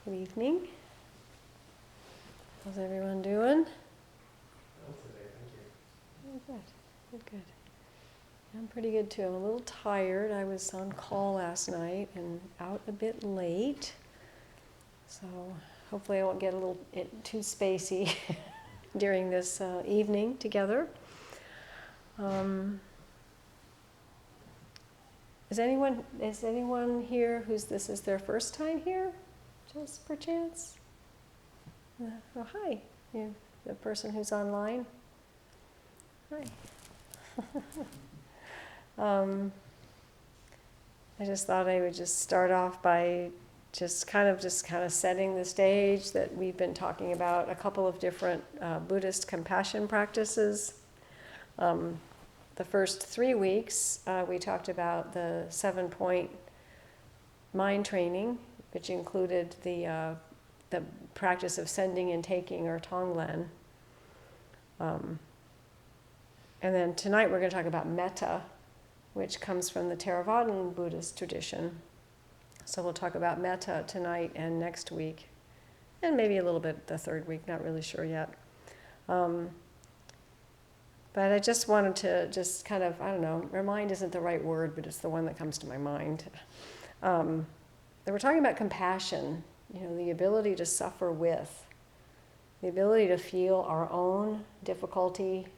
Good evening. How's everyone doing? Well today, thank you. Oh, good. Good, good. I'm pretty good too. I'm a little tired. I was on call last night and out a bit late. So hopefully I won't get a little too spacey during this evening together. Is anyone here this is their first time here? Just perchance? Oh, hi. You, the person who's online. Hi. I just thought I would just start off by just kind of setting the stage that we've been talking about a couple of different Buddhist compassion practices. The first 3 weeks, we talked about the 7-point mind training, which included the practice of sending and taking, or tonglen. And then tonight we're going to talk about metta, which comes from the Theravada Buddhist tradition. So we'll talk about metta tonight and next week, and maybe a little bit the third week, not really sure yet. But I just wanted to just kind of, I don't know, remind isn't the right word, but it's the one that comes to my mind. That we're talking about compassion, the ability to suffer with, the ability to feel our own difficulty.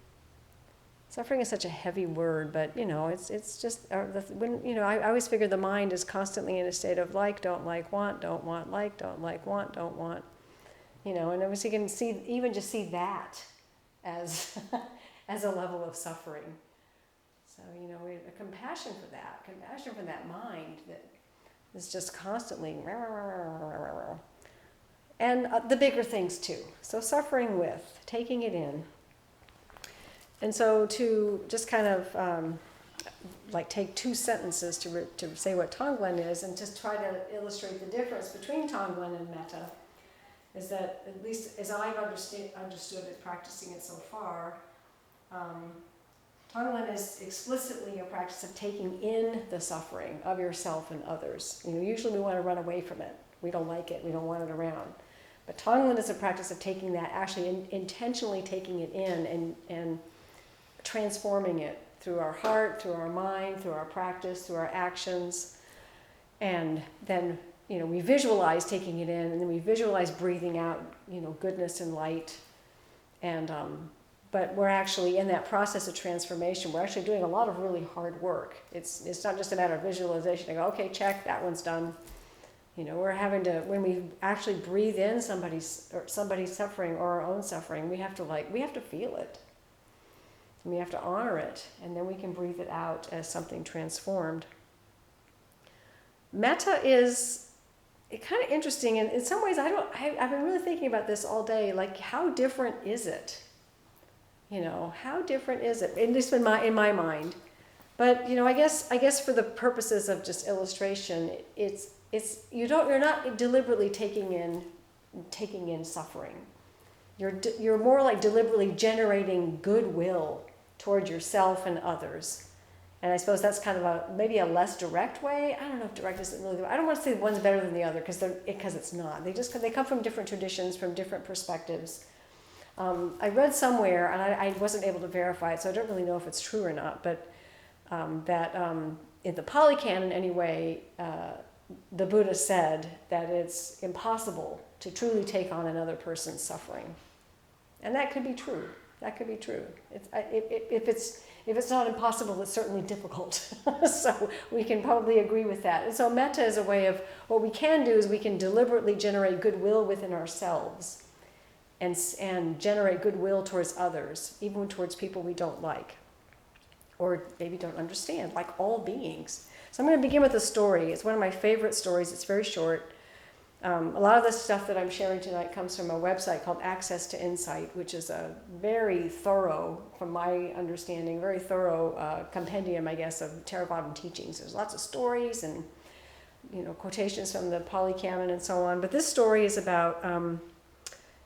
Suffering is such a heavy word, but it's just when I always figure the mind is constantly in a state of like, don't like, want, don't want, like, don't like, want, don't want, and obviously you can see that as as a level of suffering. So we have a compassion for that mind that is just constantly, and the bigger things too. So suffering with, taking it in. And so to just kind of take 2 sentences to say what tonglen is, and just try to illustrate the difference between tonglen and metta, is that, at least as I've understood it, practicing it so far, tonglen is explicitly a practice of taking in the suffering of yourself and others. Usually we want to run away from it. We don't like it. We don't want it around. But tonglen is a practice of taking that, actually intentionally taking it in and transforming it through our heart, through our mind, through our practice, through our actions. And then, we visualize taking it in, and then we visualize breathing out, goodness and light. And but we're actually in that process of transformation. We're actually doing a lot of really hard work. It's not just a matter of visualization. I go, okay, check, that one's done. We're having to, when we actually breathe in somebody's suffering or our own suffering, we have to feel it. And we have to honor it, and then we can breathe it out as something transformed. Metta is kind of interesting, and in some ways I've been really thinking about this all day, like how different is it? How different is it? At least in my mind. But I guess for the purposes of just illustration, you're not deliberately taking in suffering. You're more like deliberately generating goodwill toward yourself and others. And I suppose that's kind of maybe a less direct way. I don't know if direct isn't really. I don't want to say one's better than the other because it's not. They come from different traditions, from different perspectives. I read somewhere, and I wasn't able to verify it, so I don't really know if it's true or not. But that in the Pali Canon, anyway, the Buddha said that it's impossible to truly take on another person's suffering. And that could be true. That could be true. If it's not impossible, it's certainly difficult. So we can probably agree with that. And so metta is a way of, what we can do is we can deliberately generate goodwill within ourselves and generate goodwill towards others, even towards people we don't like or maybe don't understand, like all beings. So I'm going to begin with a story. It's one of my favorite stories. It's very short. A lot of the stuff that I'm sharing tonight comes from a website called Access to Insight, which is a very thorough, from my understanding, very thorough compendium, I guess, of Theravada teachings. There's lots of stories and quotations from the Pali Canon and so on. But this story is about,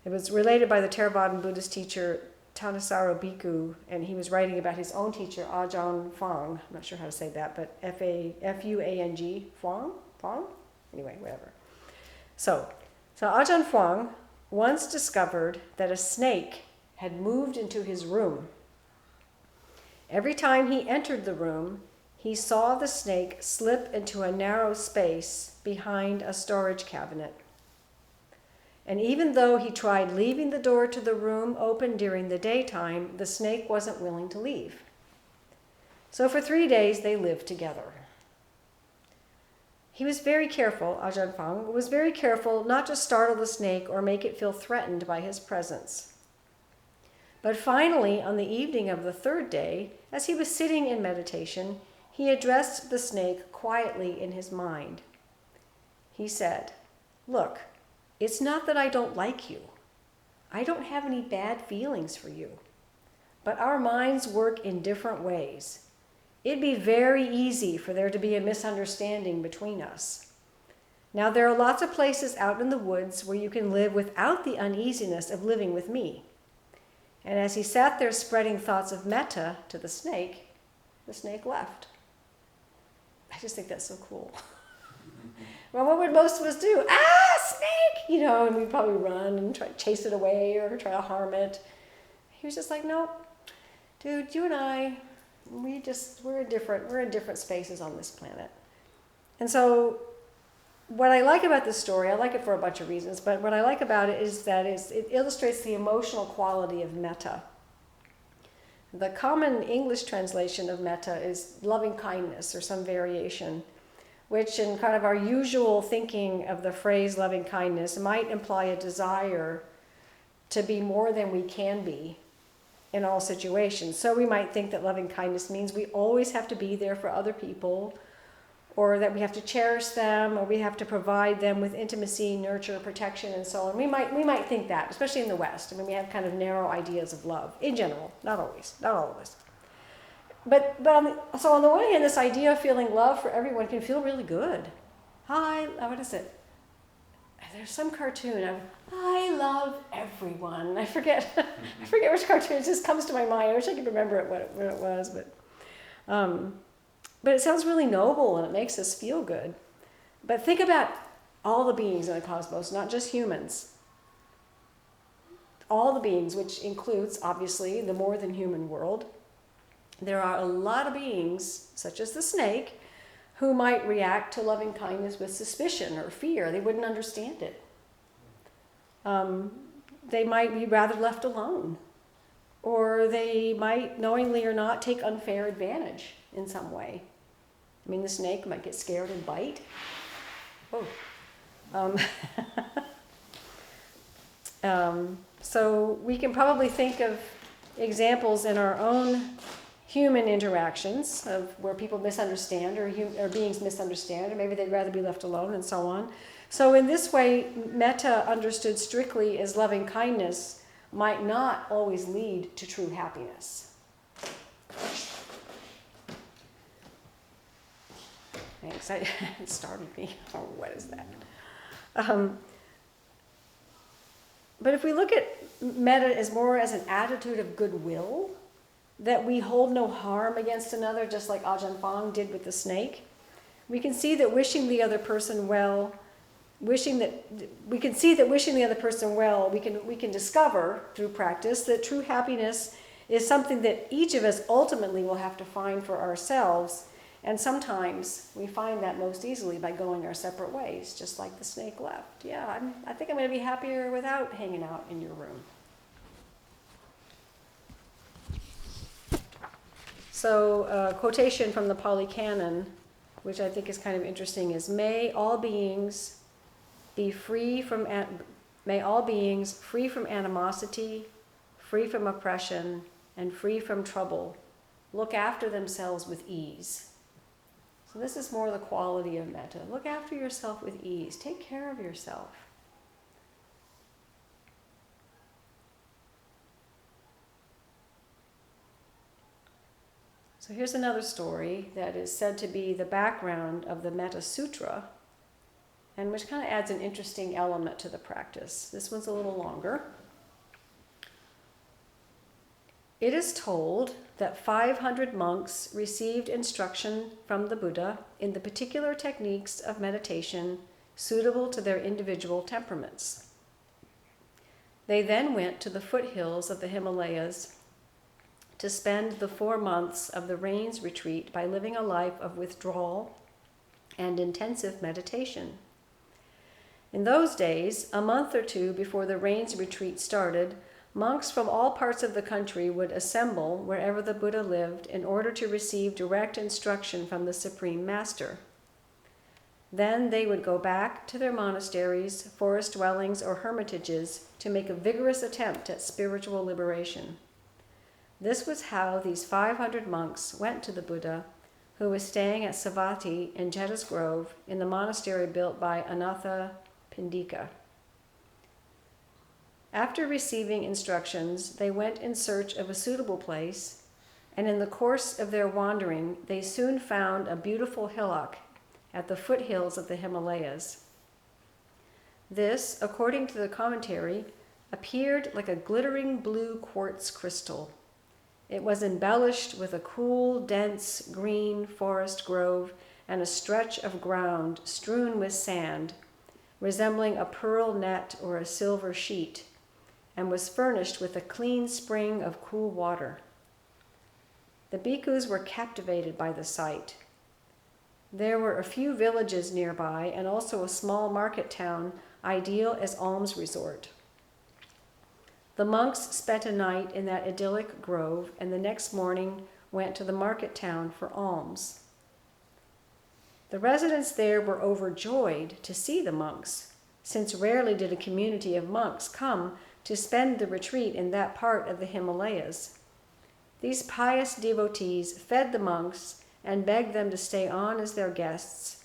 it was related by the Theravada Buddhist teacher Thanissaro Bhikkhu, and he was writing about his own teacher, Ajahn Fuang. I'm not sure how to say that, but Fuang? Fuang? Anyway, whatever. So So Ajahn Fuang once discovered that a snake had moved into his room. Every time he entered the room, he saw the snake slip into a narrow space behind a storage cabinet. And even though he tried leaving the door to the room open during the daytime, the snake wasn't willing to leave. So for 3 days, they lived together. He was very careful, Ajahn Fuang was very careful not to startle the snake or make it feel threatened by his presence. But finally, on the evening of the 3rd day, as he was sitting in meditation, he addressed the snake quietly in his mind. He said, "Look, it's not that I don't like you. I don't have any bad feelings for you. But our minds work in different ways. It'd be very easy for there to be a misunderstanding between us. Now, there are lots of places out in the woods where you can live without the uneasiness of living with me." And as he sat there spreading thoughts of metta to the snake left. I just think that's so cool. Well, what would most of us do? Ah, snake! And we'd probably run and try to chase it away or try to harm it. He was just like, "Nope, dude, you and I, we're in different spaces on this planet." And so what I like about this story, I like it for a bunch of reasons, but what I like about it is that it illustrates the emotional quality of metta. The common English translation of metta is loving kindness or some variation, which in kind of our usual thinking of the phrase loving kindness might imply a desire to be more than we can be in all situations. So we might think that loving kindness means we always have to be there for other people, or that we have to cherish them, or we have to provide them with intimacy, nurture, protection, and so on. We might think that, especially in the West. We have kind of narrow ideas of love, in general, not always, not all of us. So on the one hand, this idea of feeling love for everyone can feel really good. What is it? There's some cartoon of, "I love everyone." I forget which cartoon. It just comes to my mind. I wish I could remember what it was, but it sounds really noble and it makes us feel good. But think about all the beings in the cosmos, not just humans. All the beings, which includes, obviously, the more than human world. There are a lot of beings, such as the snake, who might react to loving kindness with suspicion or fear. They wouldn't understand it. They might be rather left alone. Or they might, knowingly or not, take unfair advantage in some way. The snake might get scared and bite. So we can probably think of examples in our own human interactions of where people misunderstand or beings misunderstand, or maybe they'd rather be left alone and so on. So in this way, metta understood strictly as loving kindness might not always lead to true happiness. Thanks, it startled me. Oh, what is that? But if we look at metta as more as an attitude of goodwill, that we hold no harm against another, just like Ajahn Fuang did with the snake, we can see that wishing the other person well, we can discover through practice that true happiness is something that each of us ultimately will have to find for ourselves. And sometimes we find that most easily by going our separate ways, just like the snake left. Yeah, I think I'm going to be happier without hanging out in your room. So a quotation from the Pali Canon, which I think is kind of interesting, is, may all beings free from animosity, free from oppression, and free from trouble, look after themselves with ease. So this is more the quality of metta. Look after yourself with ease. Take care of yourself. So here's another story that is said to be the background of the Metta Sutra, and which kind of adds an interesting element to the practice. This one's a little longer. It is told that 500 monks received instruction from the Buddha in the particular techniques of meditation suitable to their individual temperaments. They then went to the foothills of the Himalayas to spend the 4 months of the rains retreat by living a life of withdrawal and intensive meditation. In those days, a month or two before the rains retreat started, monks from all parts of the country would assemble wherever the Buddha lived in order to receive direct instruction from the Supreme Master. Then they would go back to their monasteries, forest dwellings, or hermitages to make a vigorous attempt at spiritual liberation. This was how these 500 monks went to the Buddha, who was staying at Savatthi in Jeta's Grove in the monastery built by Anatha Pindika. After receiving instructions, they went in search of a suitable place, and in the course of their wandering, they soon found a beautiful hillock at the foothills of the Himalayas. This, according to the commentary, appeared like a glittering blue quartz crystal. It was embellished with a cool, dense, green forest grove and a stretch of ground strewn with sand, resembling a pearl net or a silver sheet, and was furnished with a clean spring of cool water. The bhikkhus were captivated by the sight. There were a few villages nearby and also a small market town, ideal as alms resort. The monks spent a night in that idyllic grove and the next morning went to the market town for alms. The residents there were overjoyed to see the monks, since rarely did a community of monks come to spend the retreat in that part of the Himalayas. These pious devotees fed the monks and begged them to stay on as their guests,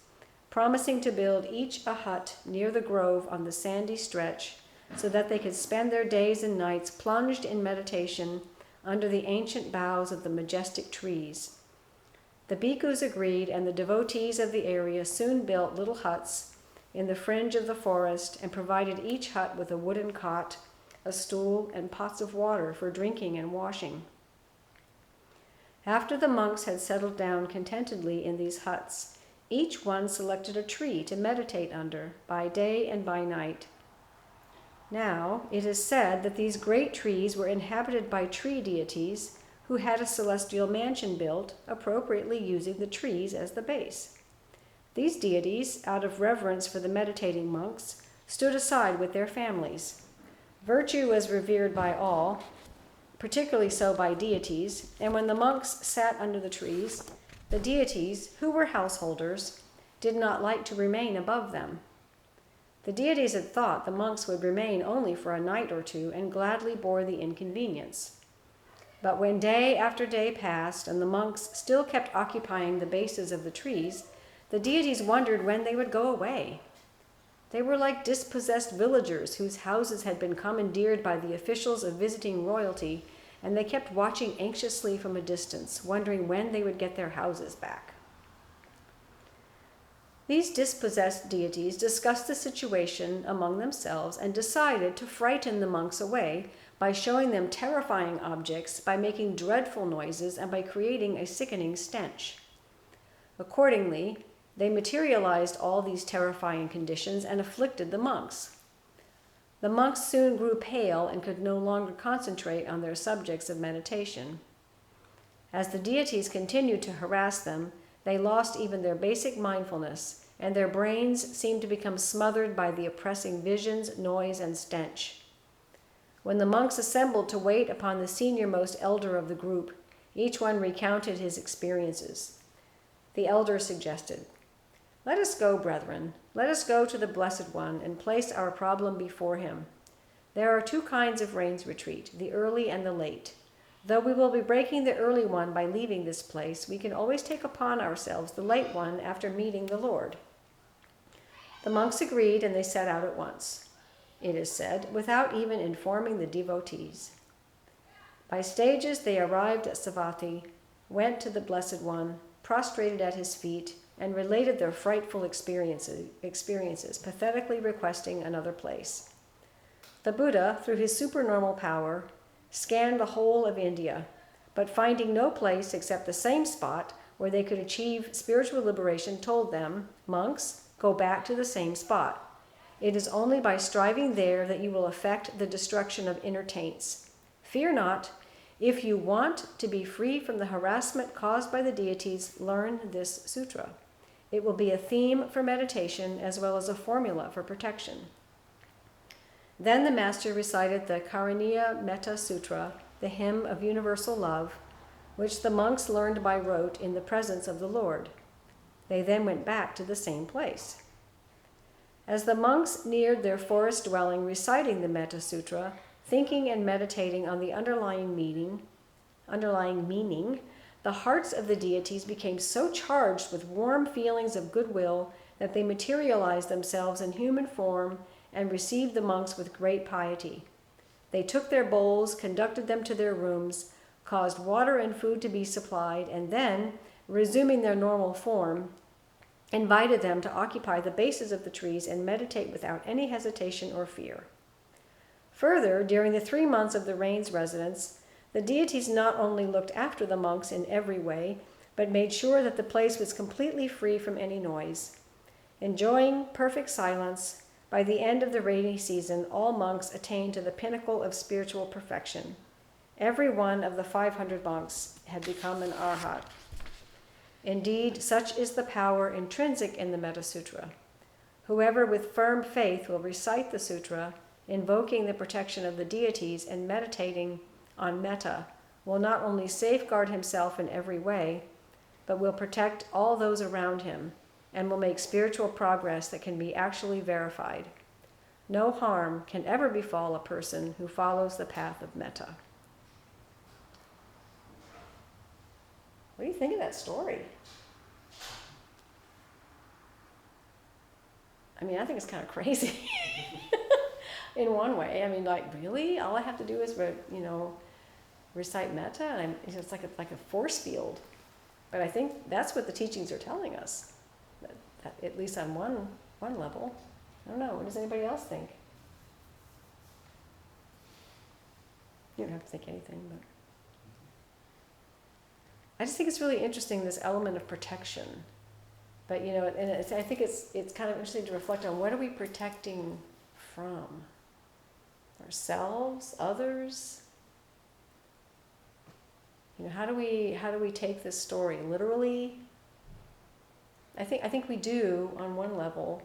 promising to build each a hut near the grove on the sandy stretch so that they could spend their days and nights plunged in meditation under the ancient boughs of the majestic trees. The bhikkhus agreed, and the devotees of the area soon built little huts in the fringe of the forest and provided each hut with a wooden cot, a stool, and pots of water for drinking and washing. After the monks had settled down contentedly in these huts, each one selected a tree to meditate under by day and by night. Now, it is said that these great trees were inhabited by tree deities who had a celestial mansion built, appropriately using the trees as the base. These deities, out of reverence for the meditating monks, stood aside with their families. Virtue was revered by all, particularly so by deities, and when the monks sat under the trees, the deities, who were householders, did not like to remain above them. The deities had thought the monks would remain only for a night or two and gladly bore the inconvenience. But when day after day passed and the monks still kept occupying the bases of the trees, the deities wondered when they would go away. They were like dispossessed villagers whose houses had been commandeered by the officials of visiting royalty, and they kept watching anxiously from a distance, wondering when they would get their houses back. These dispossessed deities discussed the situation among themselves and decided to frighten the monks away by showing them terrifying objects, by making dreadful noises, and by creating a sickening stench. Accordingly, they materialized all these terrifying conditions and afflicted the monks. The monks soon grew pale and could no longer concentrate on their subjects of meditation. As the deities continued to harass them, they lost even their basic mindfulness, and their brains seemed to become smothered by the oppressing visions, noise, and stench. When the monks assembled to wait upon the senior-most elder of the group, each one recounted his experiences. The elder suggested, "Let us go, brethren. Let us go to the Blessed One and place our problem before him. There are 2 kinds of rains retreat, the early and the late. Though we will be breaking the early one by leaving this place, we can always take upon ourselves the late one after meeting the Lord." The monks agreed, and they set out at once, it is said, without even informing the devotees. By stages they arrived at Savatthi, went to the Blessed One, prostrated at his feet, and related their frightful experiences, pathetically requesting another place. The Buddha, through his supernormal power, scanned the whole of India, but finding no place except the same spot where they could achieve spiritual liberation, told them, "Monks, go back to the same spot. It is only by striving there that you will effect the destruction of inner taints. Fear not. If you want to be free from the harassment caused by the deities, learn this sutra. It will be a theme for meditation as well as a formula for protection. Then the master recited the Karaniya Metta Sutra, the hymn of universal love, which the monks learned by rote in the presence of the Lord. They then went back to the same place. As the monks neared their forest dwelling reciting the Metta Sutra, thinking and meditating on the underlying meaning, the hearts of the deities became so charged with warm feelings of goodwill that they materialized themselves in human form and received the monks with great piety. They took their bowls, conducted them to their rooms, caused water and food to be supplied, and then, resuming their normal form, invited them to occupy the bases of the trees and meditate without any hesitation or fear. Further, during the 3 months of the rain's residence, the deities not only looked after the monks in every way, but made sure that the place was completely free from any noise. Enjoying perfect silence, by the end of the rainy season, all monks attained to the pinnacle of spiritual perfection. Every one of the 500 monks had become an arhat. Indeed, such is the power intrinsic in the Metta Sutra. Whoever with firm faith will recite the sutra, invoking the protection of the deities and meditating on metta, will not only safeguard himself in every way, but will protect all those around him and will make spiritual progress that can be actually verified. No harm can ever befall a person who follows the path of metta. What do you think of that story? I mean, I think it's kind of crazy in one way. I mean, like, really? All I have to do is, recite metta? And it's like a force field. But I think that's what the teachings are telling us, that at least on one level. I don't know. What does anybody else think? You don't have to think anything, but I just think it's really interesting, this element of protection. But, I think it's kind of interesting to reflect on, what are we protecting from? Ourselves? Others? How do we take this story literally? I think we do on one level.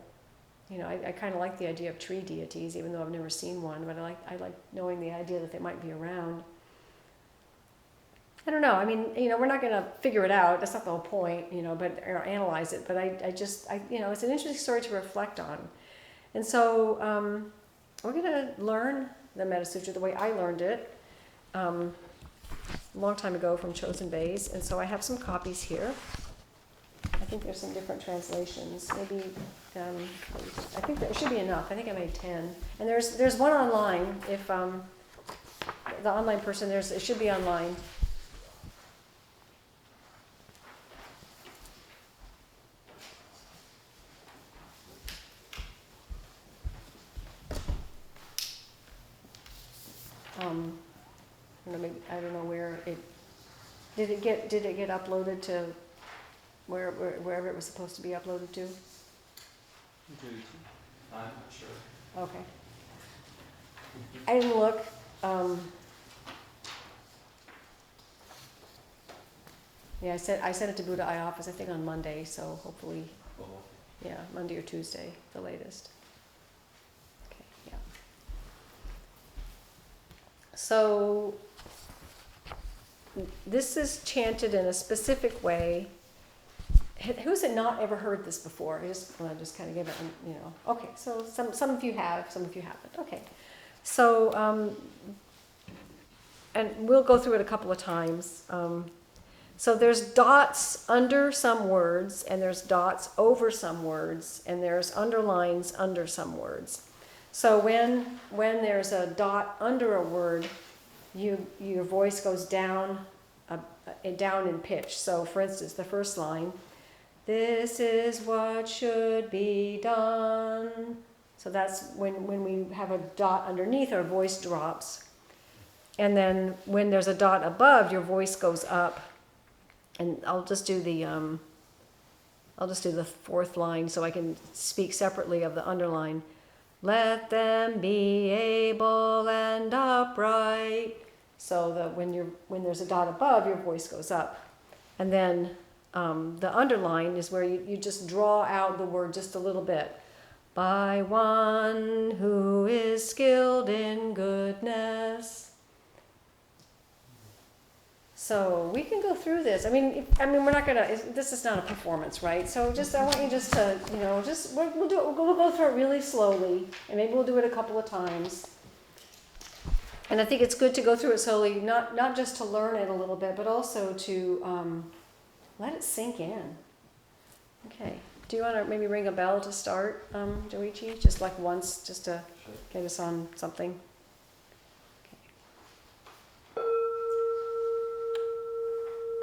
I kind of like the idea of tree deities, even though I've never seen one, but I like knowing the idea that they might be around. I don't know. I mean, we're not going to figure it out. That's not the whole point, or analyze it. But it's an interesting story to reflect on. And so we're going to learn the Metta Sutra the way I learned it a long time ago from Chosen Bays. And so I have some copies here. I think there's some different translations. Maybe, I think there should be enough. I think I made 10. And there's one online. If the online person, it should be online. I don't know where it did it get uploaded to wherever it was supposed to be uploaded to? I'm not sure. Okay. I didn't look. Yeah, I sent it to Buddha Eye Office, I think on Monday, so hopefully, yeah, Monday or Tuesday, the latest. Okay, yeah. So this is chanted in a specific way. Who's not ever heard this before? I just want to just kind of give it, Okay, so some of you have, some of you haven't. Okay, so and we'll go through it a couple of times. So there's dots under some words, and there's dots over some words, and there's underlines under some words. So when there's a dot under a word, your voice goes down in pitch. So for instance, the first line, "This is what should be done." So that's when we have a dot underneath, our voice drops. And then when there's a dot above, your voice goes up. And I'll just do the I'll just do the fourth line so I can speak separately of the underline. Let them be able and upright. So that when there's a dot above, your voice goes up. And then the underline is where you just draw out the word just a little bit. By one who is skilled in goodness. So we can go through this. I mean, we're not gonna. This is not a performance, right? So I want you just to, we'll do it. We'll go through it really slowly, and maybe we'll do it a couple of times. And I think it's good to go through it slowly, not just to learn it a little bit, but also to let it sink in. Okay. Do you want to maybe ring a bell to start, Joichi? Just like once, just to get us on something.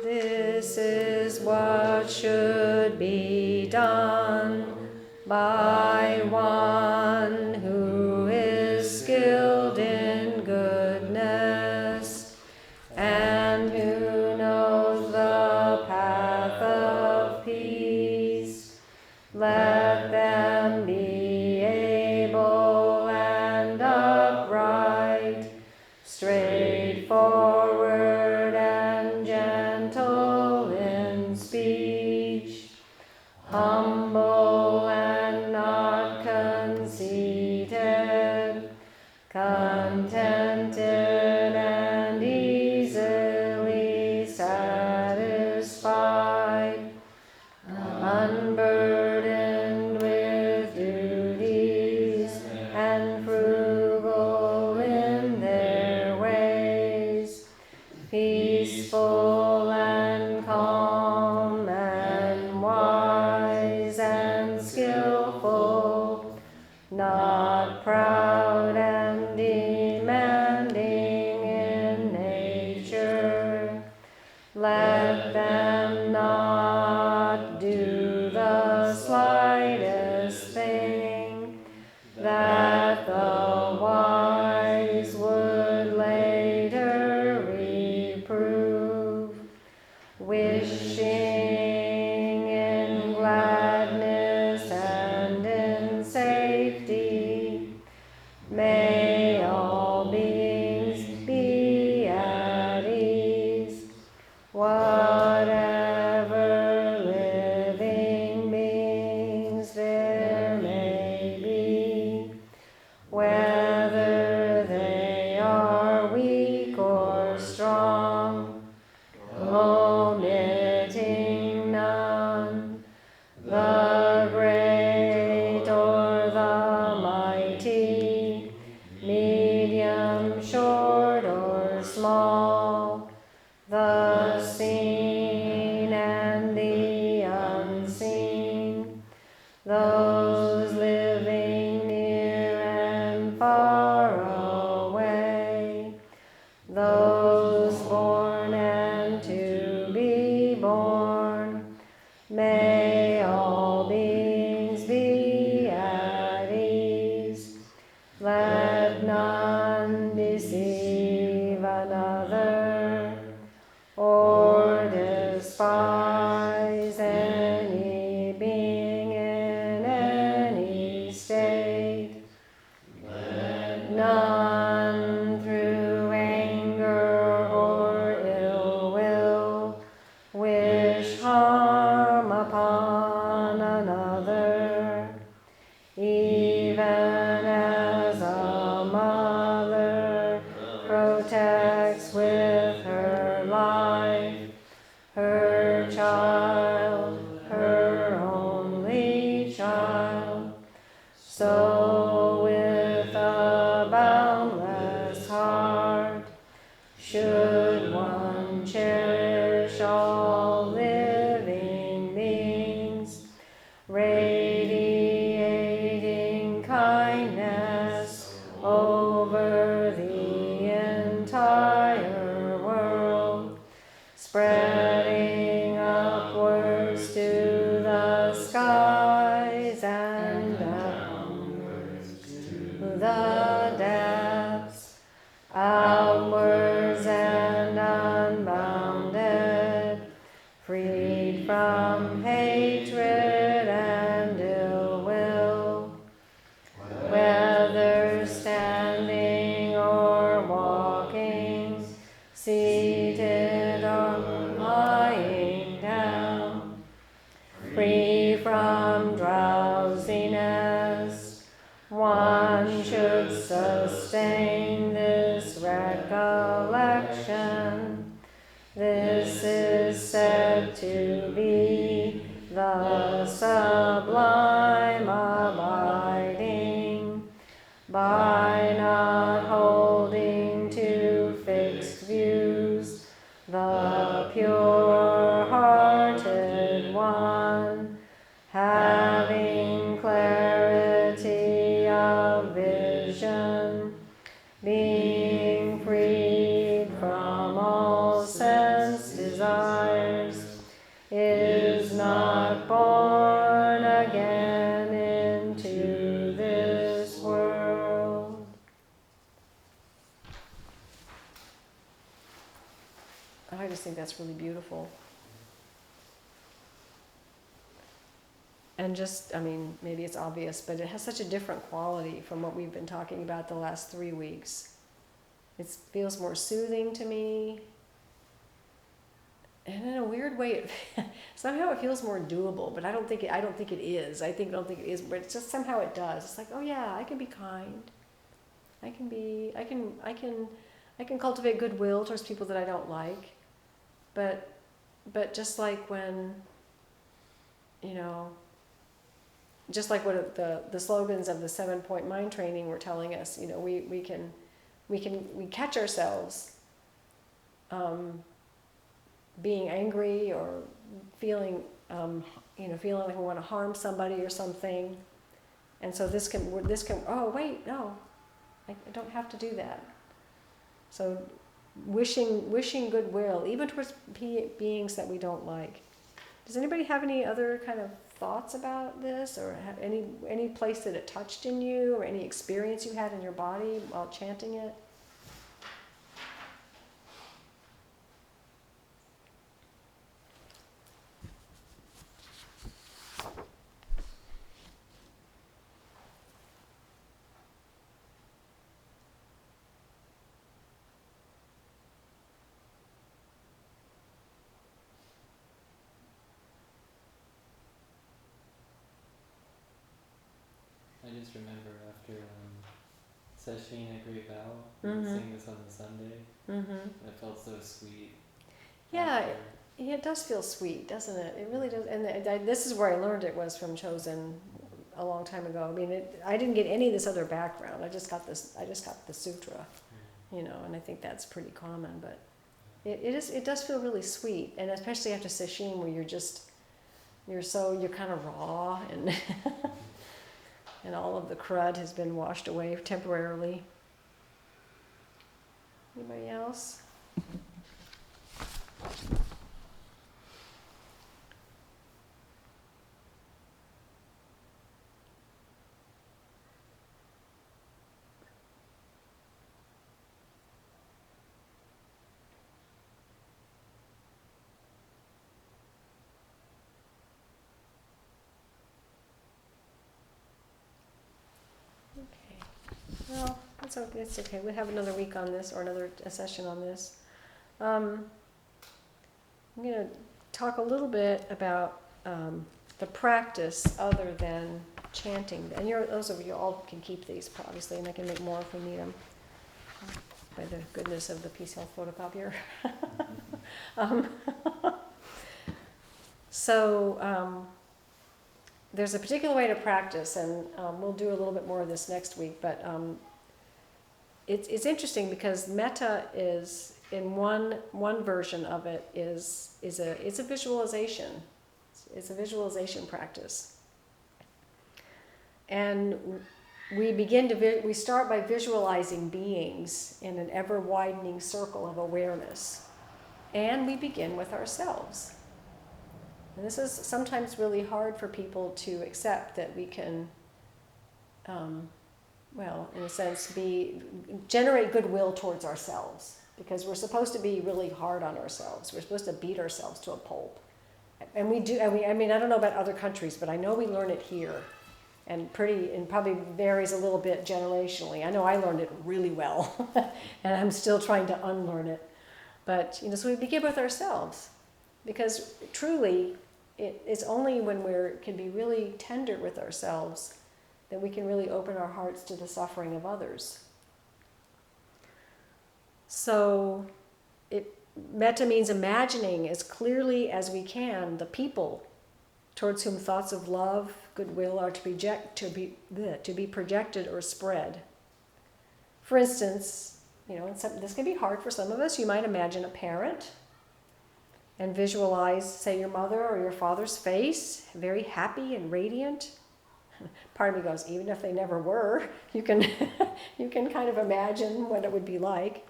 This is what should be done by one who is skilled in goodness and who knows the path of peace. Let them be able and upright, straightforward and gentle in speech, humble and not conceited, contented and easily satisfied, unburdened with duties and frugal in their ways, peaceful and calm and wise and skillful, not proud and demanding in nature. Let them not do the slightest thing that the wise would later reprove, wishing in gladness and in safety. May all beings be at ease, whatever living beings there may be, whether they are weak or strong, omitting none, the great or the mighty, medium, short or small, the seen and the unseen, those living near and far away, those born and to be born. May all beings be at ease. Let none deceive another or despise any being in any state. Let none through anger or ill will wish harm upon another, even as a mother protects with her life her child, her only child. So with a boundless heart should one cherish all living beings, radiating kindness over the entire world, spreading upwards to the skies and downwards to the depths, outwards and unbounded, freed from hatred This is said to be the sublime abiding, by not holding to fixed views, the pure-hearted one, having clarity of vision, being freed from all sense desires, is not born again into this world. I just think that's really beautiful. And just, I mean, maybe it's obvious, but it has such a different quality from what we've been talking about the last 3 weeks. It feels more soothing to me. And in a weird way, somehow it feels more doable, but I don't think it is. I don't think it is, but it's just somehow it does. It's like, oh yeah, I can be kind. I can cultivate goodwill towards people that I don't like. But just like when, just like what the slogans of the 7-point mind training were telling us, we catch ourselves being angry or feeling feeling like we want to harm somebody or something, and so this can oh wait, no, I don't have to do that. So wishing goodwill even towards beings that we don't like. Does anybody have any other kind of thoughts about this, or have any place that it touched in you, or any experience you had in your body while chanting it? I just remember after session at Great Vow, Mm-hmm. seeing this on the Sunday, it felt so sweet. Yeah, it does feel sweet, doesn't it? It really does. And this is where I learned it was from Chosen a long time ago. I mean, I didn't get any of this other background. I just got the sutra, and I think that's pretty common. But it does feel really sweet, and especially after sesshin, where you're kind of raw and. And all of the crud has been washed away temporarily. Anybody else? Well, it's okay. We'll have another week on this, or another session on this. I'm going to talk a little bit about the practice other than chanting. And those of you all can keep these, obviously, and I can make more if we need them, by the goodness of the Peace Health photocopier. There's a particular way to practice, and we'll do a little bit more of this next week, but it's interesting because metta is, in one version of it, it's a visualization. It's a visualization practice. And we start by visualizing beings in an ever-widening circle of awareness. And we begin with ourselves. And this is sometimes really hard for people to accept, that we can, in a sense, generate goodwill towards ourselves, because we're supposed to be really hard on ourselves. We're supposed to beat ourselves to a pulp. And we do. I mean, I don't know about other countries, but I know we learn it here, and probably varies a little bit generationally. I know I learned it really well, and I'm still trying to unlearn it. But so we begin with ourselves, because truly, it's only when we can be really tender with ourselves that we can really open our hearts to the suffering of others. So metta means imagining as clearly as we can the people towards whom thoughts of love, goodwill are to be projected or spread. For instance, this can be hard for some of us. You might imagine a parent and visualize, say, your mother or your father's face, very happy and radiant. Part of me goes, even if they never were, you can you can kind of imagine what it would be like,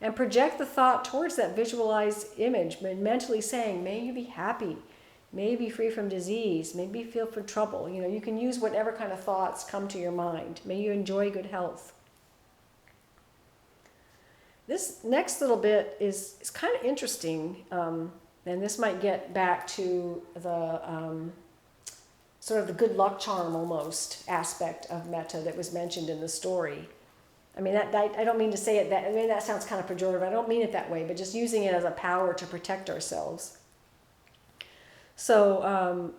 and project the thought towards that visualized image, mentally saying, may you be happy, may you be free from disease, may you be free from trouble. You can use whatever kind of thoughts come to your mind. May you enjoy good health. This next little bit is kind of interesting, and this might get back to the sort of the good luck charm almost aspect of metta that was mentioned in the story. I mean, I don't mean to say it that, I mean, that sounds kind of pejorative. I don't mean it that way, but just using it as a power to protect ourselves. So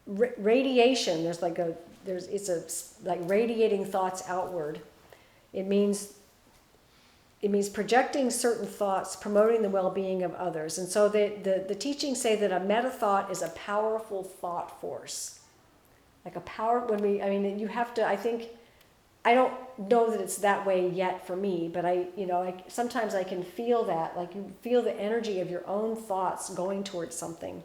radiation, it's like radiating thoughts outward. It means projecting certain thoughts, promoting the well-being of others. And so the teachings say that a metta thought is a powerful thought force. Like a power, you have to, I don't know that it's that way yet for me, but sometimes I can feel that, like you feel the energy of your own thoughts going towards something.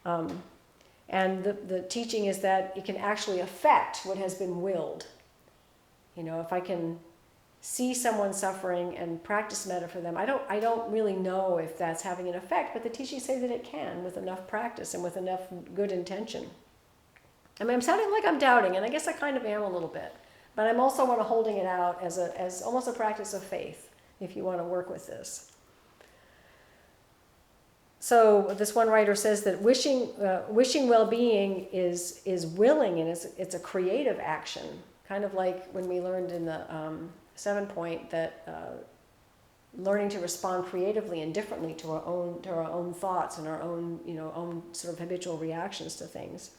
And the teaching is that it can actually affect what has been willed. If I can see someone suffering and practice metta for them, I don't really know if that's having an effect, but the teachings say that it can with enough practice and with enough good intention. I mean, I'm sounding like I'm doubting, and I guess I kind of am a little bit, but I'm also want to holding it out as almost a practice of faith, if you want to work with this. So this one writer says that wishing well-being is willing, and it's a creative action, kind of like when we learned in the 7-point that learning to respond creatively and differently to our own thoughts and our own sort of habitual reactions to things.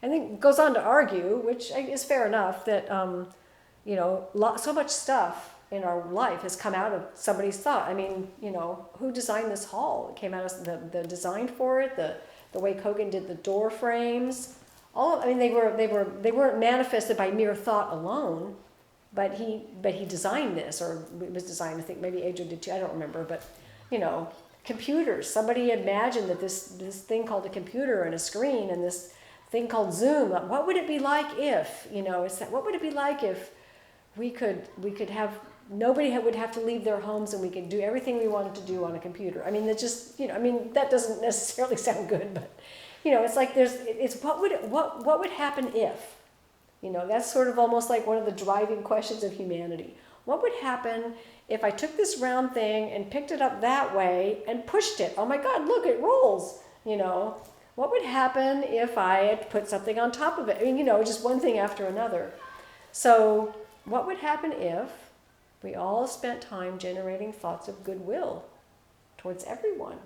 And then it goes on to argue, which is fair enough, that so much stuff in our life has come out of somebody's thought. I mean, who designed this hall? It came out of the design for it, the way Kogan did the door frames. They weren't manifested by mere thought alone. But he designed this, or it was designed, I think maybe Adrian did too, I don't remember, but computers. Somebody imagined that this thing called a computer and a screen and this thing called Zoom, what would it be like if, what would it be like if we could have, nobody would have to leave their homes and we could do everything we wanted to do on a computer. I mean, it just, that doesn't necessarily sound good, but, it's like what would happen if? That's sort of almost like one of the driving questions of humanity. What would happen if I took this round thing and picked it up that way and pushed it? Oh my God, look, it rolls. What would happen if I had put something on top of it? I mean, just one thing after another. So what would happen if we all spent time generating thoughts of goodwill towards everyone?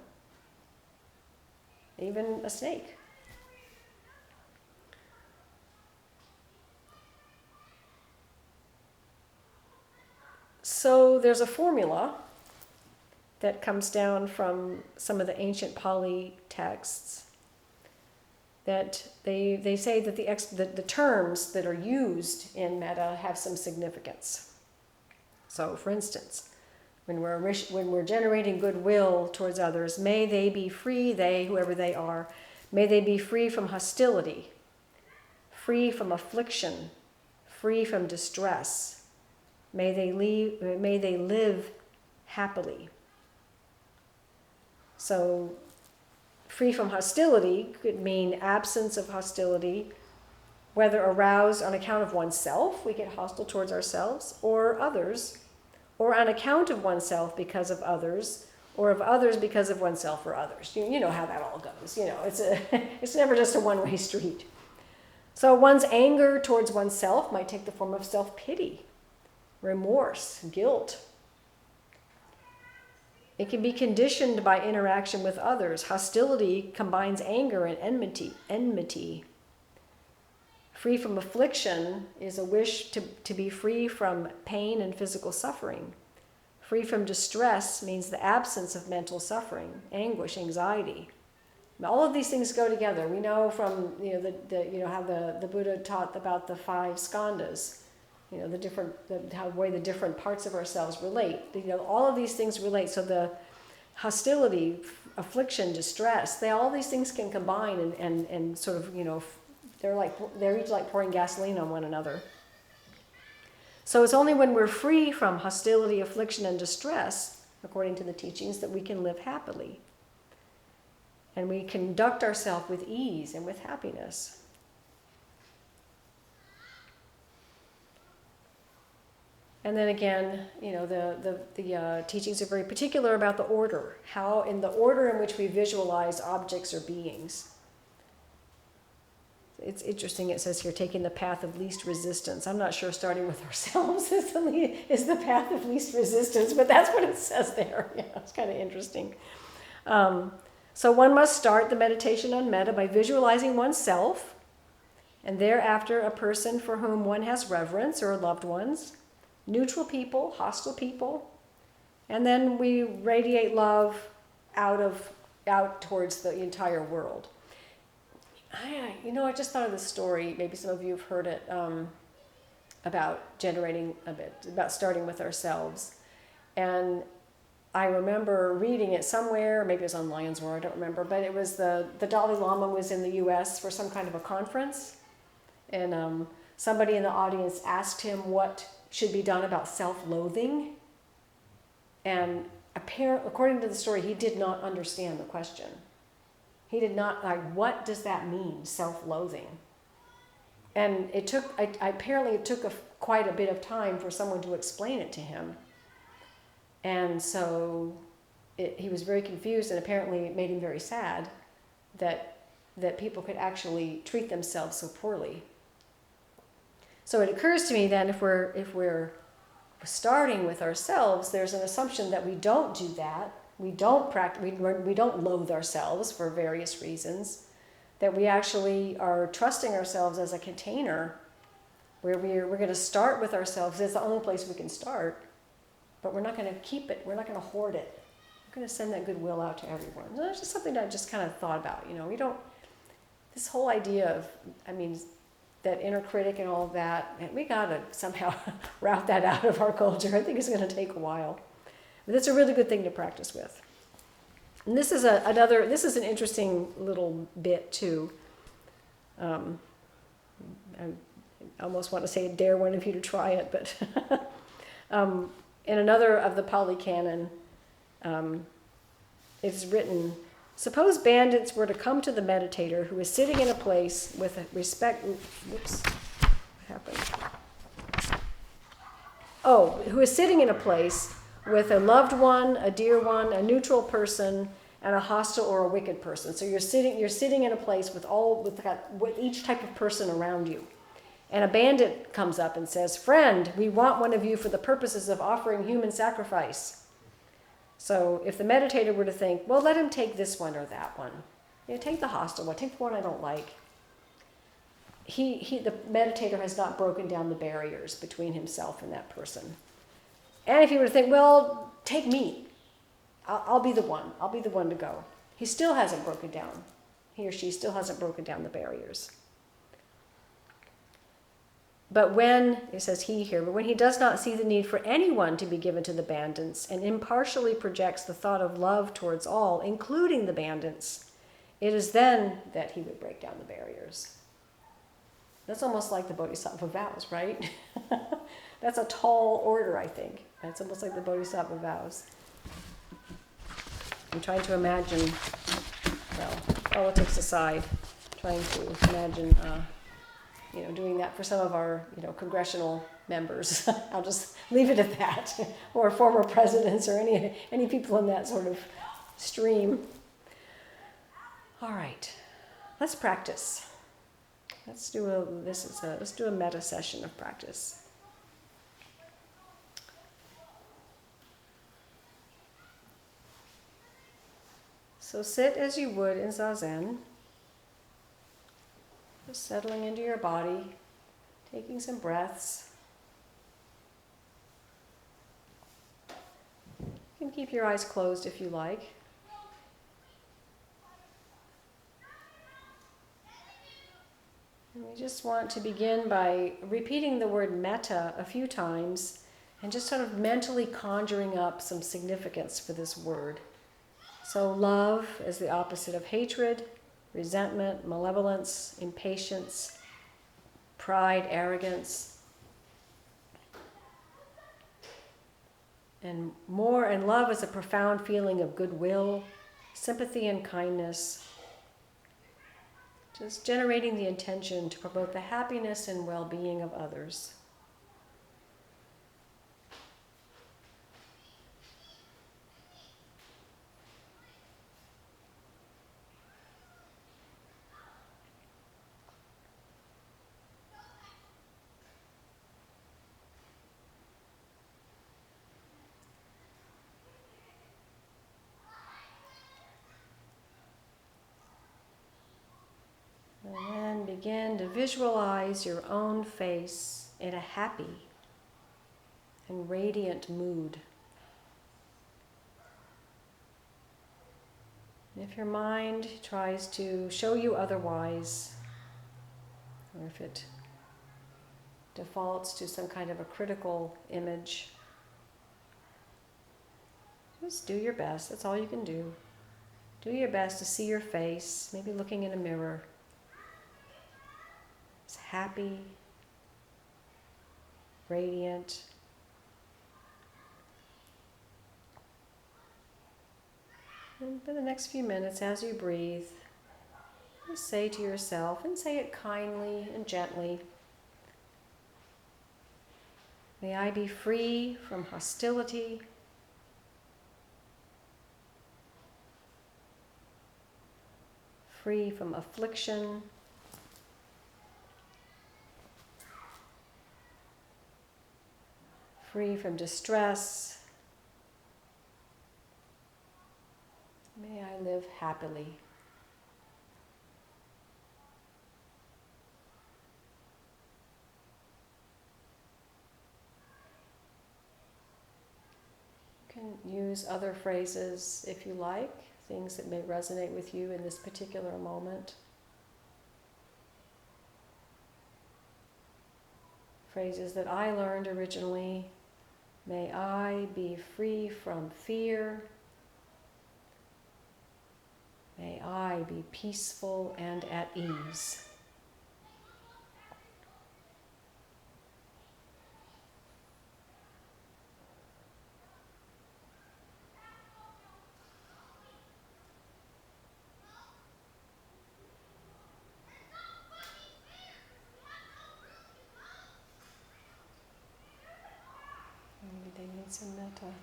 Even a snake. So there's a formula that comes down from some of the ancient Pali texts that they say that the terms that are used in metta have some significance. So, for instance, when we're generating goodwill towards others, may they be free, whoever they are, may they be free from hostility, free from affliction, free from distress. May they live happily. So, free from hostility could mean absence of hostility, whether aroused on account of oneself, we get hostile towards ourselves, or others, or on account of oneself because of others, or of others because of oneself or others. You know how that all goes. It's never just a one-way street. So one's anger towards oneself might take the form of self-pity, remorse, guilt. It can be conditioned by interaction with others. Hostility combines anger and enmity. Free from affliction is a wish to be free from pain and physical suffering. Free from distress means the absence of mental suffering, anguish, anxiety. All of these things go together. We know from how the Buddha taught about the 5 skandhas, how the different parts of ourselves relate. All of these things relate. So the hostility, affliction, distress, all these things can combine and sort of they're each like pouring gasoline on one another. So it's only when we're free from hostility, affliction, and distress, according to the teachings, that we can live happily. And we conduct ourselves with ease and with happiness. And then again, the teachings are very particular about the order, how in the order in which we visualize objects or beings. It's interesting, it says here, taking the path of least resistance. I'm not sure starting with ourselves is the path of least resistance, but that's what it says there. Yeah, it's kind of interesting. So one must start the meditation on metta by visualizing oneself, and thereafter a person for whom one has reverence or loved ones, neutral people, hostile people, and then we radiate love out towards the entire world. I just thought of this story, maybe some of you have heard it, about starting with ourselves. And I remember reading it somewhere, maybe it was on Lion's Roar, I don't remember, but it was the Dalai Lama was in the US for some kind of a conference, and somebody in the audience asked him what should be done about self-loathing, and according to the story, he did not understand the question. He did not, what does that mean, self-loathing? And it took quite a bit of time for someone to explain it to him. And so he was very confused, and apparently it made him very sad that people could actually treat themselves so poorly. So it occurs to me then, if we're starting with ourselves, there's an assumption that we don't do that. We don't loathe ourselves for various reasons, that we actually are trusting ourselves as a container where we're going to start with ourselves. It's the only place we can start, but we're not going to keep it. We're not going to hoard it. We're going to send that goodwill out to everyone. So that's just something that I just kind of thought about. This whole idea of, that inner critic and all of that, we got to somehow route that out of our culture. I think it's going to take a while. But it's a really good thing to practice with. And this is an interesting little bit too. I almost want to say dare one of you to try it, but in another of the Pali Canon, it's written, suppose bandits were to come to the meditator who is sitting in a place with a respect... Whoops, what happened? Who is sitting in a place with a loved one, a dear one, a neutral person, and a hostile or a wicked person. So you're sitting in a place with each type of person around you. And a bandit comes up and says, "Friend, we want one of you for the purposes of offering human sacrifice." So if the meditator were to think, well, let him take this one or that one. Take the hostile one, take the one I don't like. The meditator has not broken down the barriers between himself and that person. And if he were to think, well, take me. I'll be the one. I'll be the one to go. He still hasn't broken down. He or she still hasn't broken down the barriers. But it says he here, but when he does not see the need for anyone to be given to the bandits and impartially projects the thought of love towards all, including the bandits, it is then that he would break down the barriers. That's almost like the Bodhisattva vows, right? That's a tall order, I think. It's almost like the Bodhisattva vows. I'm trying to imagine, politics aside, trying to imagine, doing that for some of our, congressional members. I'll just leave it at that. Or former presidents or any people in that sort of stream. All right, let's practice. Let's do a metta session of practice. So sit as you would in Zazen, just settling into your body, taking some breaths. keep your eyes closed if you like. And we just want to begin by repeating the word metta a few times and just sort of mentally conjuring up some significance for this word. So love is the opposite of hatred, resentment, malevolence, impatience, pride, arrogance. And love is a profound feeling of goodwill, sympathy, and kindness. Just generating the intention to promote the happiness and well-being of others. And then begin to visualize your own face in a happy and radiant mood. If your mind tries to show you otherwise, or if it defaults to some kind of a critical image, just do your best. That's all you can do. Do your best to see your face, maybe looking in a mirror. It's happy, radiant. And for the next few minutes, as you breathe, just say to yourself, and say it kindly and gently, may I be free from hostility, free from affliction, free from distress. May I live happily. You can use other phrases if you like, things that may resonate with you in this particular moment. Phrases that I learned originally: may I be free from fear. May I be peaceful and at ease. Maybe they need some metta.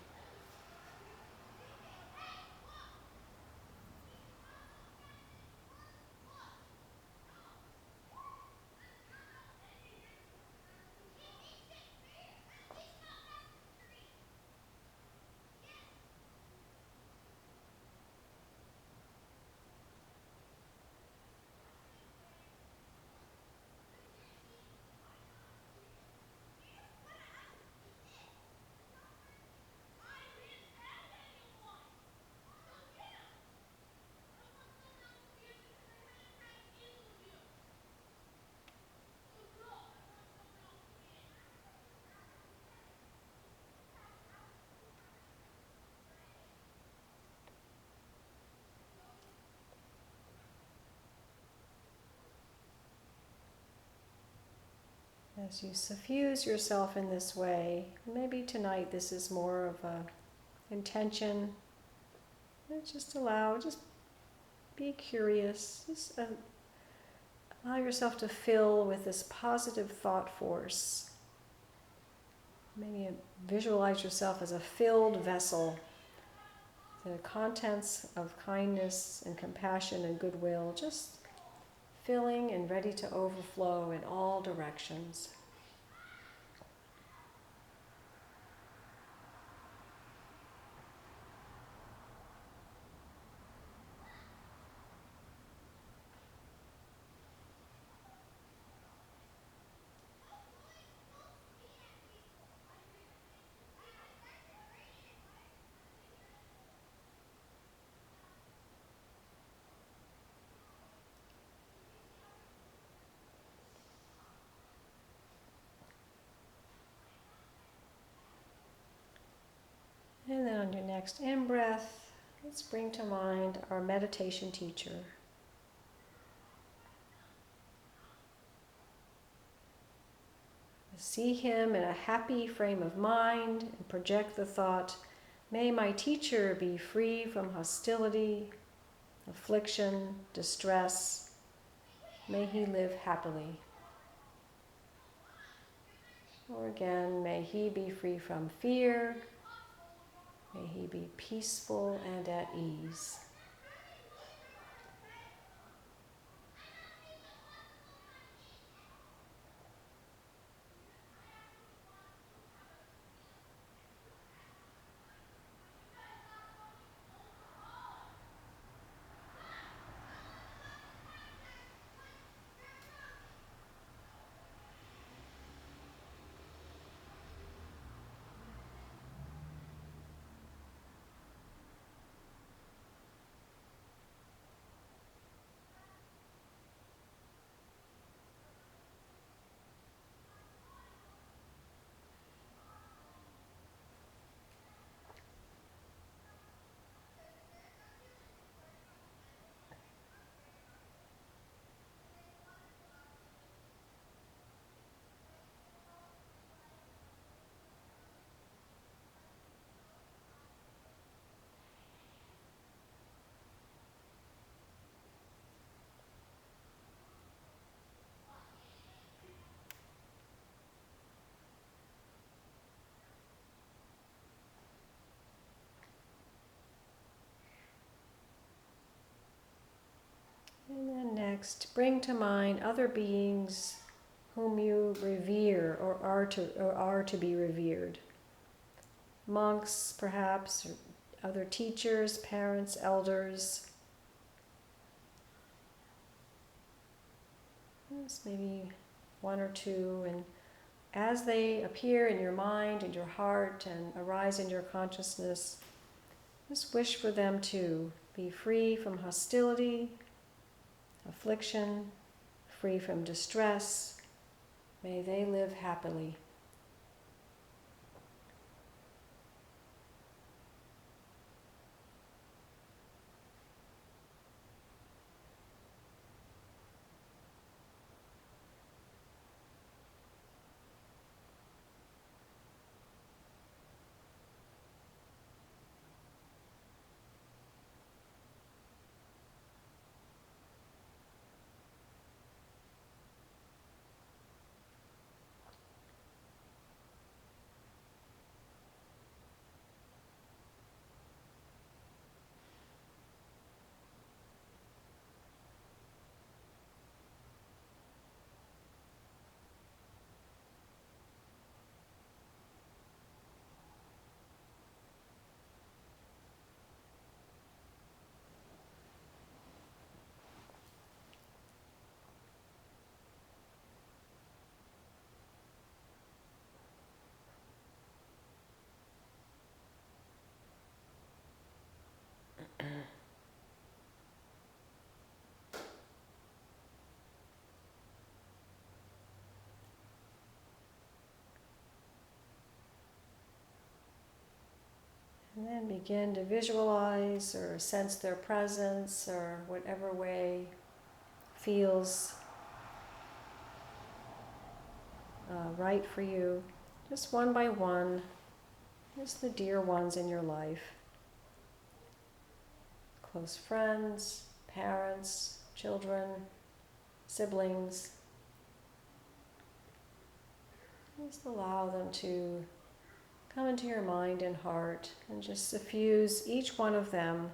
As you suffuse yourself in this way, maybe tonight this is more of a intention. Just be curious. Just allow yourself to fill with this positive thought force. Maybe visualize yourself as a filled vessel. The contents of kindness and compassion and goodwill, just filling and ready to overflow in all directions. next in-breath, let's bring to mind our meditation teacher. See him in a happy frame of mind and project the thought, may my teacher be free from hostility, affliction, distress. May he live happily. Or again, may he be free from fear. May he be peaceful and at ease. And then next, bring to mind other beings whom you revere or are to be revered. Monks, perhaps, or other teachers, parents, elders. Just maybe one or two, and as they appear in your mind and your heart and arise in your consciousness, just wish for them to be free from hostility, affliction, free from distress. May they live happily. And then begin to visualize or sense their presence or whatever way feels right for you. Just one by one, just the dear ones in your life. Close friends, parents, children, siblings. Just allow them to come into your mind and heart and just suffuse each one of them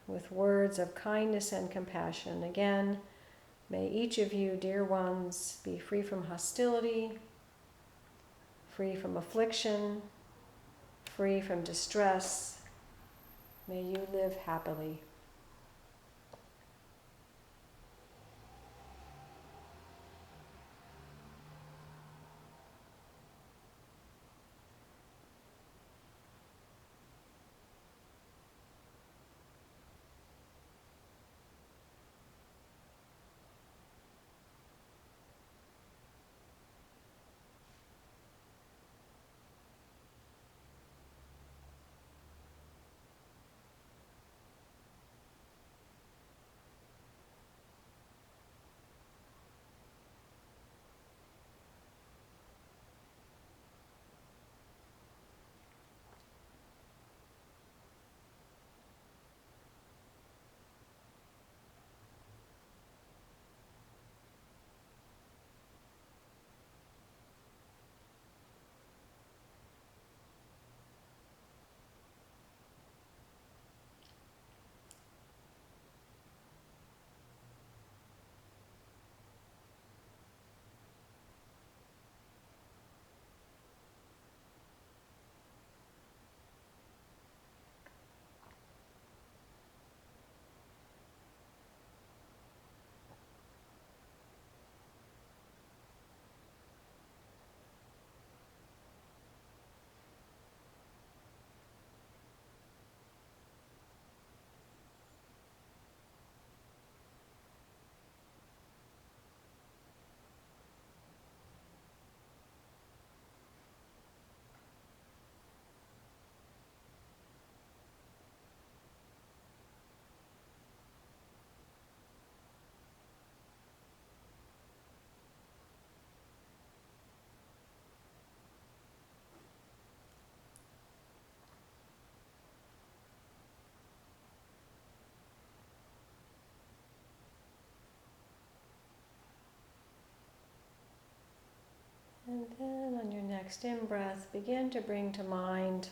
with words of kindness and compassion. Again, may each of you, dear ones, be free from hostility, free from affliction, free from distress. May you live happily. next in-breath, begin to bring to mind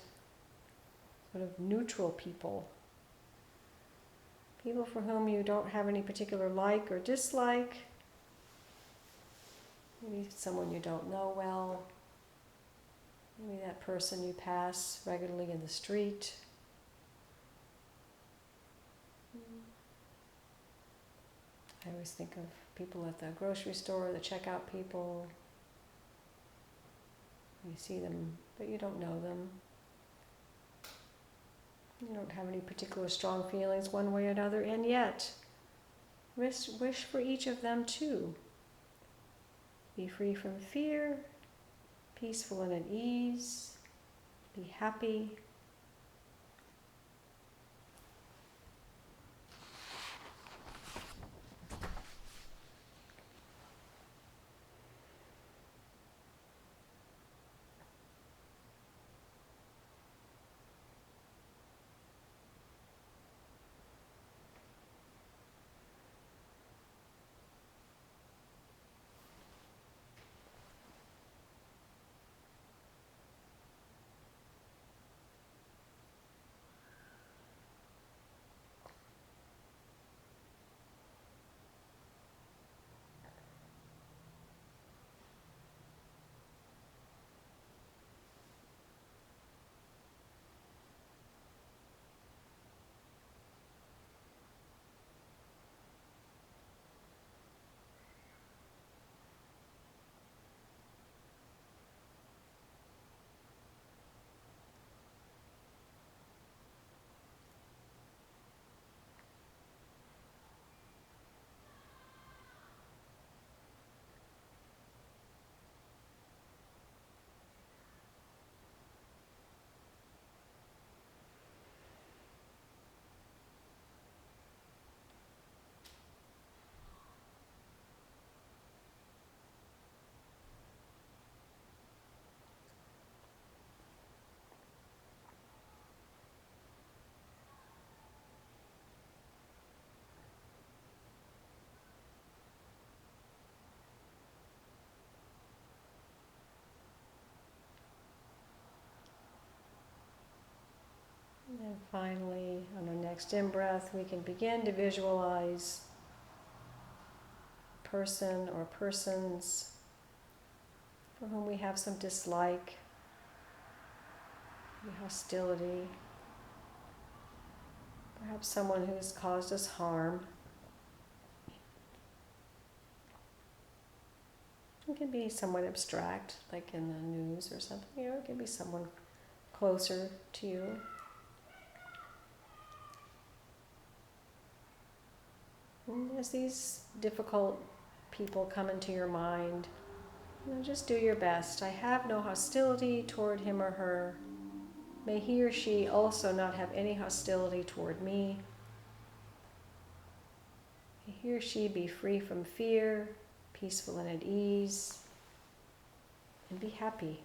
sort of neutral people. People for whom you don't have any particular like or dislike. Maybe someone you don't know well. Maybe that person you pass regularly in the street. I always think of people at the grocery store, the checkout people. You see them, but you don't know them. You don't have any particular strong feelings one way or another, and yet, wish for each of them too. Be free from fear, peaceful and at ease, be happy. And finally, on our next in-breath, we can begin to visualize a person or persons for whom we have some dislike, hostility, perhaps someone who's caused us harm. It can be somewhat abstract, like in the news or something. It can be someone closer to you. And as these difficult people come into your mind, just do your best. I have no hostility toward him or her. May he or she also not have any hostility toward me. May he or she be free from fear, peaceful and at ease, and be happy.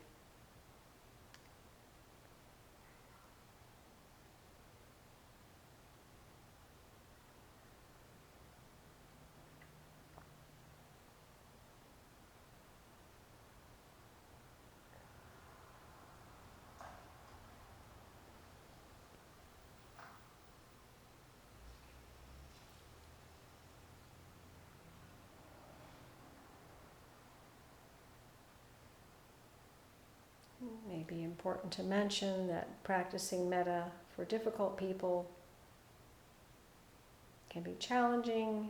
It may be important to mention that practicing metta for difficult people can be challenging,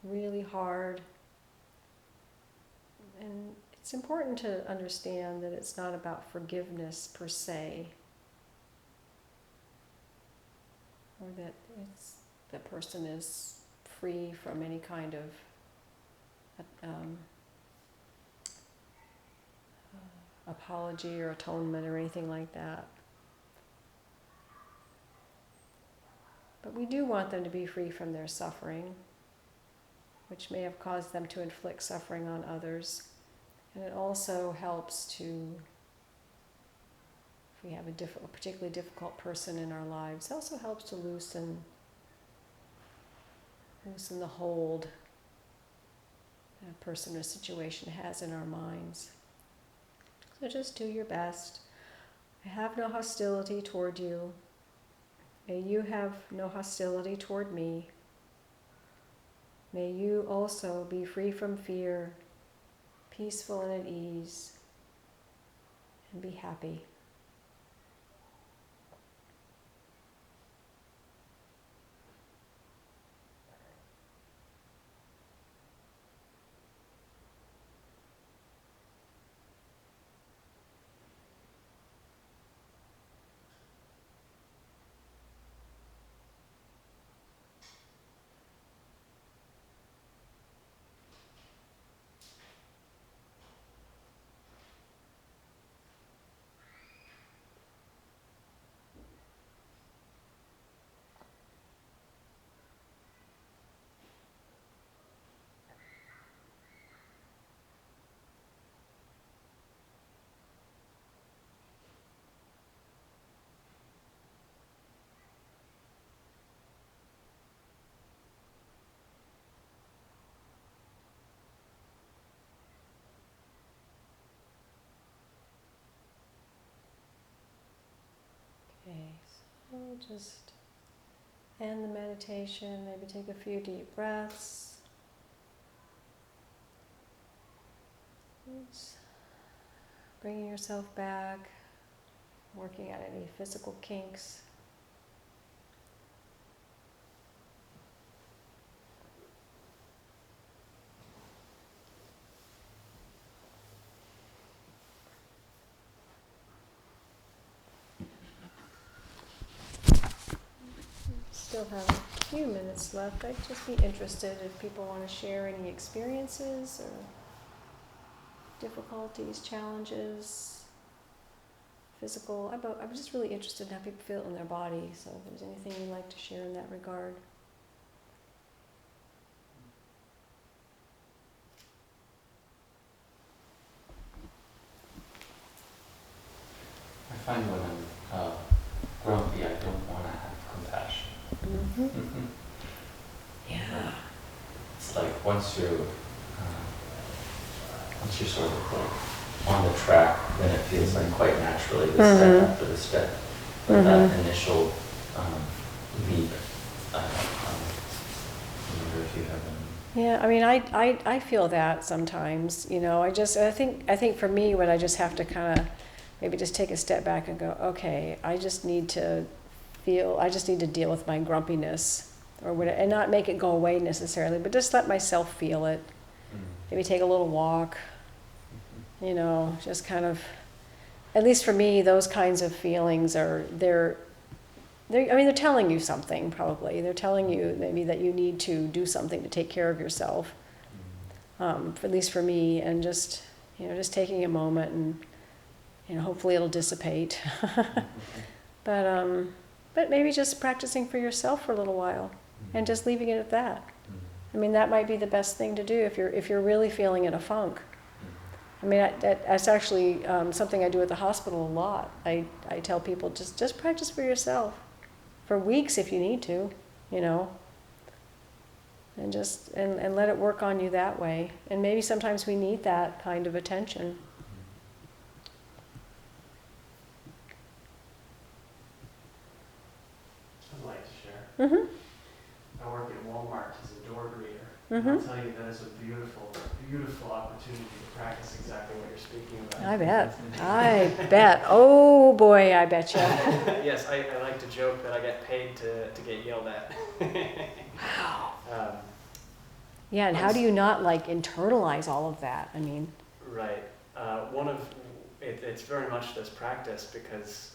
really hard, and it's important to understand that it's not about forgiveness per se, or that the person is free from any kind of apology or atonement or anything like that. But we do want them to be free from their suffering, which may have caused them to inflict suffering on others. And it also helps to, if we have a particularly difficult person in our lives, it also helps to loosen the hold that a person or situation has in our minds. So just do your best. I have no hostility toward you. May you have no hostility toward me. May you also be free from fear, peaceful and at ease, and be happy. Okay, so just end the meditation, maybe take a few deep breaths. Just bringing yourself back, working at any physical kinks. Still have a few minutes left. I'd just be interested if people want to share any experiences or difficulties, challenges, physical. I'm just really interested in how people feel in their body. So if there's anything you'd like to share in that regard. I find when I'm grumpy, I don't want to have compassion. Mm-hmm. Yeah. It's like once you're sort of like on the track, then it feels like quite naturally the step after the step. But that initial leap, I wonder if you have any. Yeah, I mean, I feel that sometimes, you know. I think for me, when I just have to kind of maybe just take a step back and go, okay, I just need to deal with my grumpiness or whatever, and not make it go away necessarily, but just let myself feel it. Maybe take a little walk, you know, just kind of, at least for me, those kinds of feelings they're telling you something, probably. They're telling you maybe that you need to do something to take care of yourself, at least for me, and just taking a moment and, you know, hopefully it'll dissipate. But maybe just practicing for yourself for a little while and just leaving it at that. I mean, that might be the best thing to do if you're really feeling in a funk. I mean, that's actually something I do at the hospital a lot. I tell people, just practice for yourself for weeks if you need to, you know, and and let it work on you that way. And maybe sometimes we need that kind of attention. I'd like to share. Mm-hmm. I work at Walmart as a door greeter. Mm-hmm. I'll tell you, that is a beautiful, beautiful opportunity to practice exactly what you're speaking about. I bet. Oh boy, I bet you. Yes, I like to joke that I get paid to get yelled at. Wow. Um, Yeah, and how do you not like internalize all of that? I mean, Right. It's very much this practice because,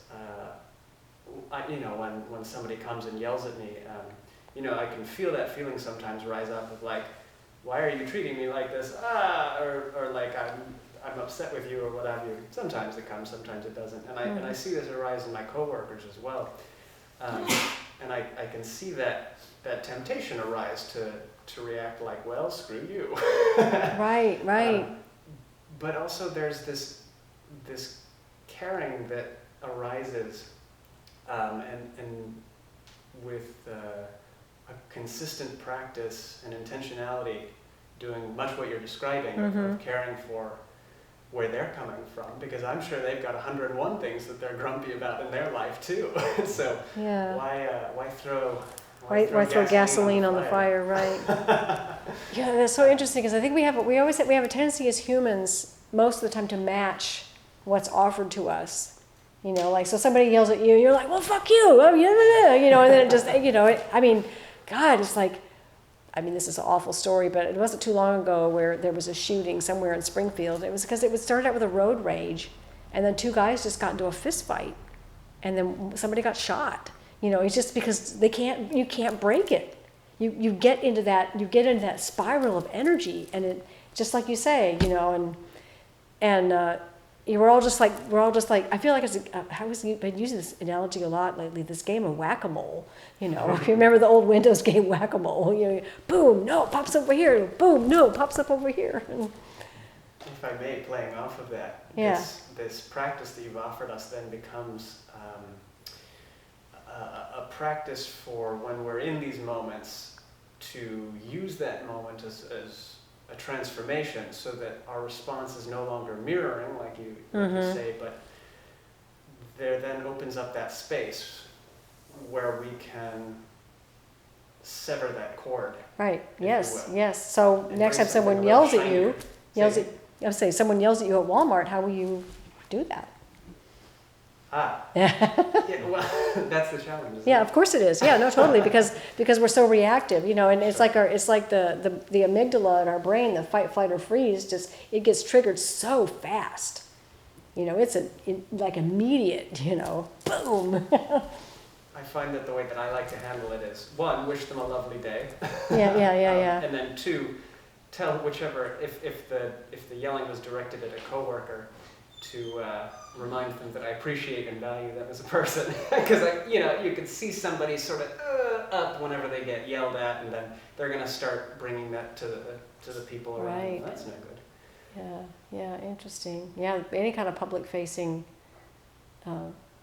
when somebody comes and yells at me, I can feel that feeling sometimes rise up of like, why are you treating me like this? Or like I'm upset with you or what have you. Sometimes it comes, sometimes it doesn't. And I see this arise in my coworkers as well. And I can see that temptation arise to react like, well, screw you. right. But also there's this caring that arises, and with a consistent practice and intentionality, doing much what you're describing, of caring for where they're coming from, because I'm sure they've got 101 things that they're grumpy about in their life too. So Yeah. why throw gasoline on the fire, right? Yeah, that's so interesting, because I think we always have a tendency as humans most of the time to match what's offered to us. You know, like, so somebody yells at you, you're like, well, fuck you, oh, yeah, you know, and then it just, you know, God, it's like, this is an awful story, but it wasn't too long ago where there was a shooting somewhere in Springfield. It was because it would start out with a road rage, and then two guys just got into a fist fight, and then somebody got shot. You know, it's just because you can't break it. You get into that spiral of energy, and it, just like you say, you know, and we're all just like, I feel like I've been using this analogy a lot lately, this game of whack-a-mole, you know. If you remember the old Windows game whack-a-mole, you know, boom, no, pops up over here, boom, no, pops up over here. If I may, playing off of that, yeah. this practice that you've offered us then becomes a practice for when we're in these moments to use that moment as a transformation, so that our response is no longer mirroring, like you say, but there then opens up that space where we can sever that cord. Right. Yes. Yes. So next time someone yells at you, someone yells at you at Walmart, how will you do that? Yeah, well, that's the challenge. Isn't Yeah, it? of course it is. Yeah, no, totally, because we're so reactive, you know, and it's like the amygdala in our brain, the fight, flight, or freeze, it gets triggered so fast. You know, it's like immediate, you know, boom. I find that the way that I like to handle it is, one, wish them a lovely day. Yeah. And then two, tell whichever, if the yelling was directed at a coworker, to remind them that I appreciate and value them as a person. Because you can see somebody sort of up whenever they get yelled at, and then they're going to start bringing that to the people around. Right. That's no good. Yeah, interesting. Yeah, any kind of public-facing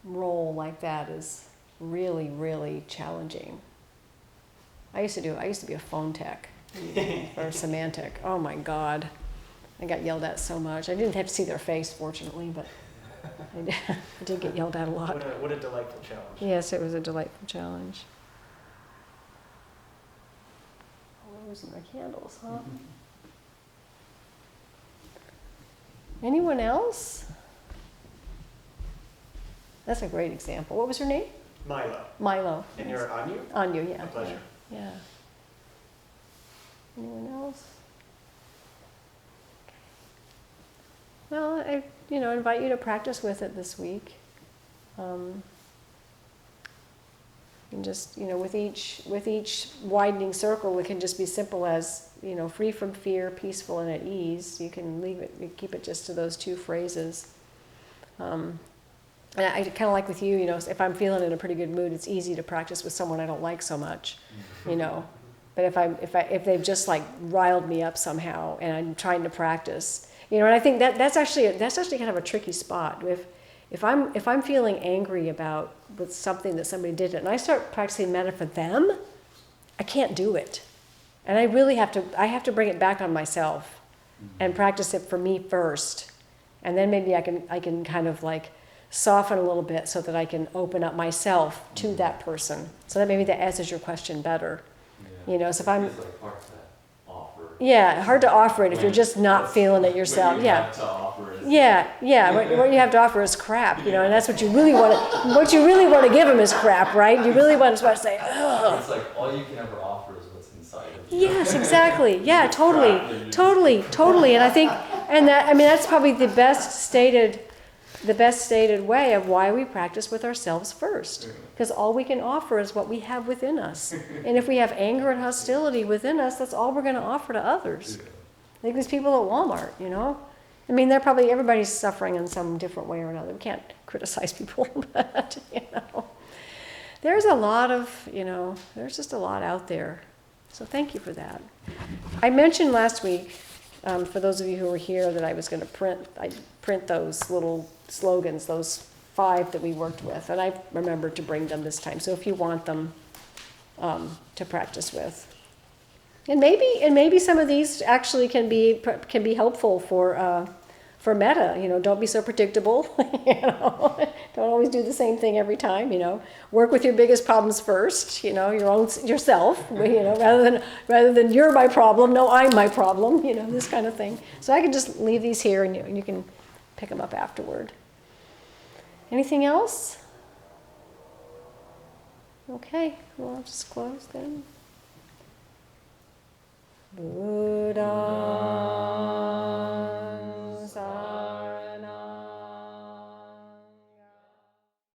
role like that is really, really challenging. I used to be a phone tech or a semantic. Oh my God. I got yelled at so much. I didn't have to see their face, fortunately, but I did get yelled at a lot. What a delightful challenge. Yes, it was a delightful challenge. Oh, we're losing our candles, huh? Mm-hmm. Anyone else? That's a great example. What was her name? Milo. And Yes. you're Anyu? Anyu, yeah. A pleasure. Yeah. Anyone else? Well, I invite you to practice with it this week. And just, with each widening circle, it can just be simple as, free from fear, peaceful, and at ease. You can keep it just to those two phrases. And I kind of like with you, if I'm feeling in a pretty good mood, it's easy to practice with someone I don't like so much, But if they've just like riled me up somehow, and I'm trying to practice, and I think that's actually kind of a tricky spot. If I'm feeling angry with something that somebody did, and I start practicing metta for them, I can't do it, and I really have to bring it back on myself, and practice it for me first, and then maybe I can kind of like soften a little bit so that I can open up myself to that person. So that maybe that answers your question better. Yeah. So if I'm, it's like hard to offer. Yeah, hard to offer it if you're just not feeling it yourself. What you have to offer is what you have to offer is crap, and that's what you really want to. What you really want to give them is crap, right? You really want to say, ugh. It's like all you can ever offer is what's inside of you. Yes, exactly. Yeah, totally. And I think, that's probably the best stated way of why we practice with ourselves first. Because all we can offer is what we have within us. And if we have anger and hostility within us, that's all we're going to offer to others. Like these people at Walmart, they're probably, everybody's suffering in some different way or another. We can't criticize people, but, there's a lot of, there's just a lot out there. So thank you for that. I mentioned last week, for those of you who were here, that I was going to print those little slogans, those 5 that we worked with, and I remembered to bring them this time. So if you want them to practice with, and maybe some of these actually can be helpful for for metta, don't be so predictable. Don't always do the same thing every time. Work with your biggest problems first. Yourself. Rather than you're my problem. No, I'm my problem. This kind of thing. So I can just leave these here, and you can pick them up afterward. Anything else? Okay, well, I'll just close then. Buddha.